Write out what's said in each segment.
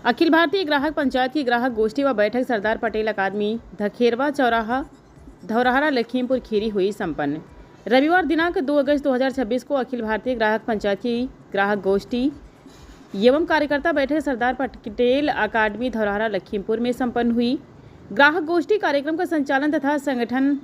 अखिल भारतीय ग्राहक पंचायत की ग्राहक गोष्ठी व बैठक सरदार पटेल अकादमी धखेरवा चौराहा धौरहरा लखीमपुर खीरी हुई संपन्न। रविवार दिनांक 2 अगस्त 2026 को अखिल भारतीय ग्राहक पंचायत की ग्राहक गोष्ठी एवं कार्यकर्ता बैठक सरदार पटेल अकादमी धौरहरा लखीमपुर में संपन्न हुई। ग्राहक गोष्ठी कार्यक्रम का संचालन तथा संगठन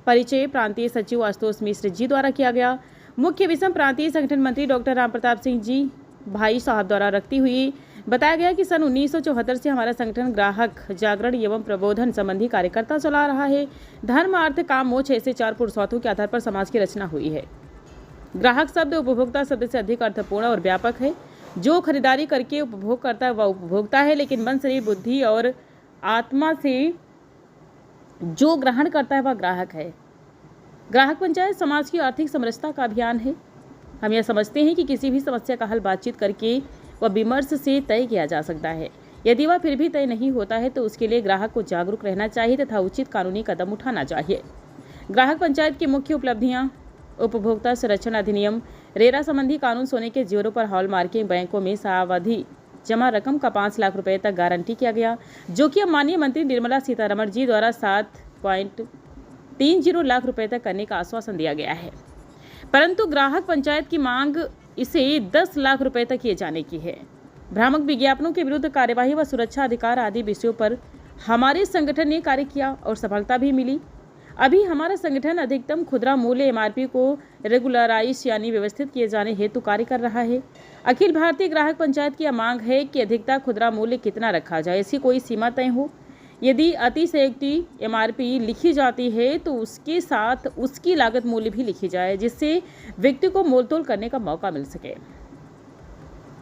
परिचय प्रांतीय सचिव आशुतोष मिश्र जी द्वारा किया गया। मुख्य विषम प्रांतीय संगठन मंत्री डॉक्टर राम प्रताप सिंह जी भाई साहब द्वारा रखती हुई बताया गया कि सन 1974 से हमारा संगठन ग्राहक जागरण एवं प्रबोधन संबंधी कार्यकर्ता चला रहा है। धर्म अर्थ काम मोक्ष ऐसे 4 पुरुषार्थों के आधार पर समाज की रचना हुई है। ग्राहक शब्द उपभोक्ता शब्द से अधिक अर्थपूर्ण और व्यापक है। जो खरीदारी करके उपभोग करता है वह उपभोक्ता है, लेकिन मन शरीर बुद्धि और आत्मा से जो ग्रहण करता है वह ग्राहक है। ग्राहक पंचायत समाज की आर्थिक समरसता का अभियान है। हम यह समझते हैं कि किसी भी समस्या का हल बातचीत करके व विमर्श से तय किया जा सकता है। यदि वह फिर भी तय नहीं होता है तो उसके लिए ग्राहक को जागरूक रहना चाहिए तथा उचित कानूनी कदम उठाना चाहिए। ग्राहक पंचायत की मुख्य उपलब्धियां: उपभोक्ता संरक्षण अधिनियम, रेरा संबंधी कानून, सोने के जेवरों पर हॉल मार्किंग, बैंकों में सावधि जमा रकम का 5 लाख रुपए तक गारंटी किया गया, जो कि अब माननीय मंत्री निर्मला सीतारमण जी द्वारा 7.30 लाख रुपए तक करने का आश्वासन दिया गया है। परंतु ग्राहक पंचायत की मांग इसे 10 लाख रुपए तक किए जाने की है। भ्रामक विज्ञापनों के विरुद्ध कार्यवाही व सुरक्षा अधिकार आदि विषयों पर हमारे संगठन ने कार्य किया और सफलता भी मिली। अभी हमारा संगठन अधिकतम खुदरा मूल्य MRP को रेगुलराइज यानी व्यवस्थित किए जाने हेतु कार्य कर रहा है। अखिल भारतीय ग्राहक पंचायत की मांग है कि अधिकतम खुदरा मूल्य कितना रखा जाए, इसकी कोई सीमा तय हो। यदि अतिशयोक्ति MRP लिखी जाती है तो उसके साथ उसकी लागत मूल्य भी लिखी जाए, जिससे व्यक्ति को मोलतोल करने का मौका मिल सके।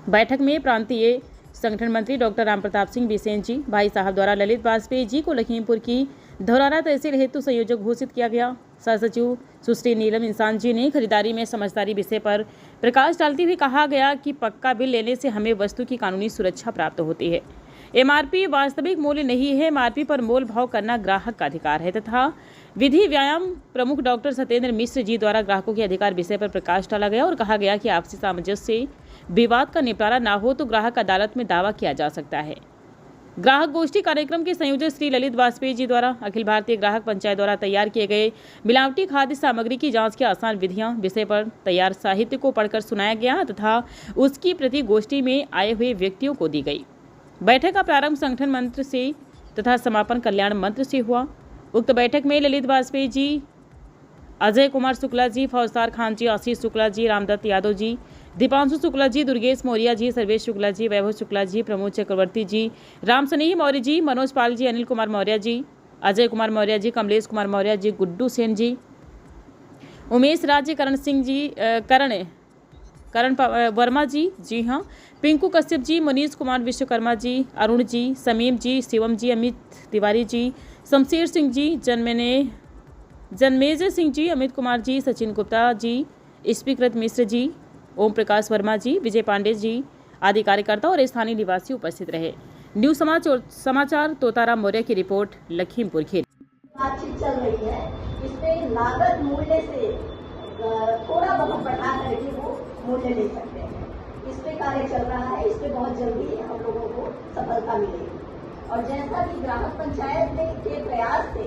बैठक में प्रांतीय संगठन मंत्री डॉक्टर राम प्रताप सिंह बिसेन जी भाई साहब द्वारा ललित वाजपेयी जी को लखीमपुर की धौरहरा तहसील हेतु संयोजक घोषित किया गया। सह सचिव सुश्री नीलम इंसान जी ने खरीदारी में समझदारी विषय पर प्रकाश डालते हुए कहा गया कि पक्का बिल लेने से हमें वस्तु की कानूनी सुरक्षा प्राप्त होती है। MRP वास्तविक मूल्य नहीं है। MRP पर मोल भाव करना ग्राहक का अधिकार है तथा विधि व्यायाम प्रमुख डॉक्टर सत्येंद्र मिश्र जी द्वारा ग्राहकों के अधिकार विषय पर प्रकाश डाला गया और कहा गया कि आपसी सामंजस्य से विवाद का निपटारा ना हो तो ग्राहक अदालत में दावा किया जा सकता है। ग्राहक गोष्ठी कार्यक्रम के संयोजक श्री ललित वाजपेयी जी द्वारा अखिल भारतीय ग्राहक पंचायत द्वारा तैयार किए गए मिलावटी खाद्य सामग्री की जांच की आसान विधियां विषय पर तैयार साहित्य को पढ़कर सुनाया गया तथा उसकी प्रति गोष्ठी में आए हुए व्यक्तियों को दी गई। बैठक का प्रारंभ संगठन मंत्र से तथा समापन कल्याण मंत्र से हुआ। उक्त बैठक में ललित वाजपेयी जी, अजय कुमार शुक्ला जी, फौजदार खान जी, आशीष शुक्ला जी, रामदत्त यादव जी, दीपांशु शुक्ला जी, दुर्गेश मौर्य जी, सर्वेश शुक्ला जी, वैभव शुक्ला जी, प्रमोद चक्रवर्ती जी, राम सनेही मौर्य जी, मनोज पाल जी, अनिल कुमार मौर्य जी, अजय कुमार मौर्य जी, कमलेश कुमार मौर्य जी, गुड्डू सेन जी, उमेश राज्य, करण सिंह जी, करण वर्मा जी हाँ, पिंकू कश्यप जी, मनीष कुमार विश्वकर्मा जी, अरुण जी, समीम जी, शिवम जी, अमित तिवारी जी, शमशेर सिंह जी, जन्मेजय सिंह जी, अमित कुमार जी, सचिन गुप्ता जी, स्पीकृत मिश्र जी, ओम प्रकाश वर्मा जी, विजय पांडे जी आदि कार्यकर्ता और स्थानीय निवासी उपस्थित रहे। न्यूज समाचार तोताराम मौर्य की रिपोर्ट, लखीमपुर खीरी। बातचीत चल रही है, इसमें लागत मूल्य से थोड़ा बहुत बढ़ा करके वो मूल्य ले सकते हैं। इस पे कार्य चल रहा है, इस पे बहुत जल्दी हम लोगों को सफलता मिलेगी। और जैसा कि ग्राहक पंचायत के प्रयास से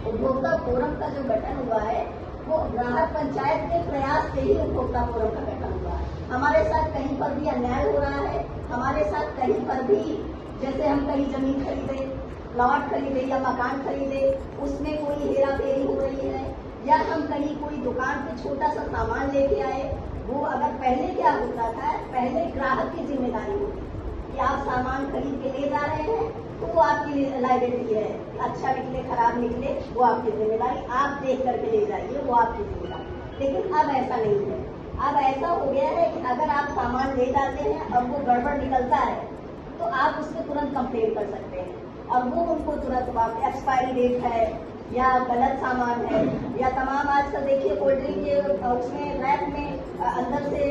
उपभोक्ता फोरम का जो गठन हुआ है, वो ग्राहक पंचायत के प्रयास से ही उपभोक्ता फोरम का गठन हुआ है। हमारे साथ कहीं पर भी अन्याय हो रहा है, हमारे साथ कहीं पर भी जैसे हम कहीं जमीन खरीदे, प्लॉट खरीदे या मकान खरीदे, उसमें कोई हेरा फेरी हो रही है, या हम कहीं कोई दुकान पे छोटा सा सामान लेके आए, वो अगर पहले क्या होता था, पहले ग्राहक की जिम्मेदारी होती कि आप सामान खरीद के ले जा रहे हैं तो वो आपकी लायबिलिटी है, अच्छा निकले खराब निकले वो आपकी जिम्मेदारी, आप देख करके ले जाइए, वो आपकी जिम्मेदारी। लेकिन अब ऐसा नहीं है। अब ऐसा हो गया है कि अगर आप सामान ले जाते हैं और वो गड़बड़ निकलता है तो आप उससे तुरंत कंप्लेन कर सकते हैं और वो उनको तुरंत एक्सपायरी डेट है या गलत सामान है या तमाम आजकल देखिए कोल्ड ड्रिंक के उसमें रैक में अंदर से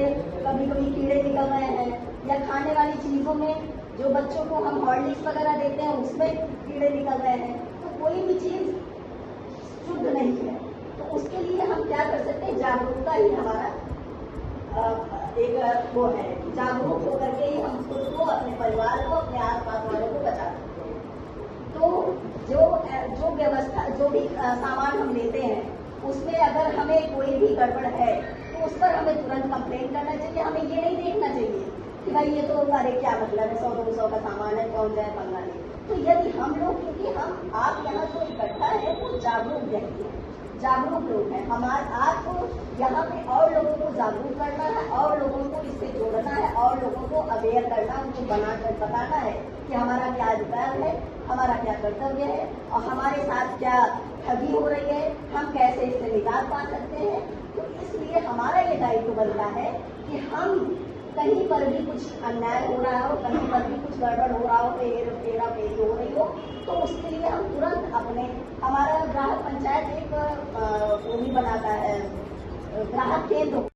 कभी कभी कीड़े निकल रहे हैं, या खाने वाली चीज़ों में जो बच्चों को हम हॉर्लिक्स वगैरह देते हैं उसमें कीड़े निकल रहे हैं। तो कोई भी चीज़ शुद्ध नहीं है। तो उसके लिए हम क्या कर सकते हैं, जागरूकता ही हमारा एक वो है। जागरूक होकर के ही हम खुद को, अपने परिवार भी सामान हम लेते हैं उसमें अगर हमें कोई भी गड़बड़ है तो उस पर हमें तुरंत कंप्लेन करना चाहिए। हमें ये नहीं देखना चाहिए कि भाई ये तो अरे क्या मतलब है 100-200 का सामान है कौन जाए पंगा ले। तो यदि हम लोग, क्योंकि हम आप यहाँ जो इकट्ठा है वो जागरूक व्यक्ति है, जागरूक लोग हैं, आपको यहाँ पे और लोगों को जागरूक करना है और लोगों को इससे जोड़ना है और लोगों को अवेयर करना, उनको बनाकर बताना है कि हमारा क्या अधिकार है, हमारा क्या कर्तव्य है और हमारे साथ क्या ठगी हो रही है, हम कैसे इससे निजात पा सकते हैं। तो इसलिए हमारा ये दायित्व बनता है कि हम कहीं पर भी कुछ अन्याय हो रहा हो, कहीं पर भी कुछ गड़बड़ हो रहा हो, हेरा फेरी हो रही हो, तो उसके लिए हम तुरंत हमारा ग्राहक पंचायत एक वो भी बनाता है, ग्राहक केंद्र।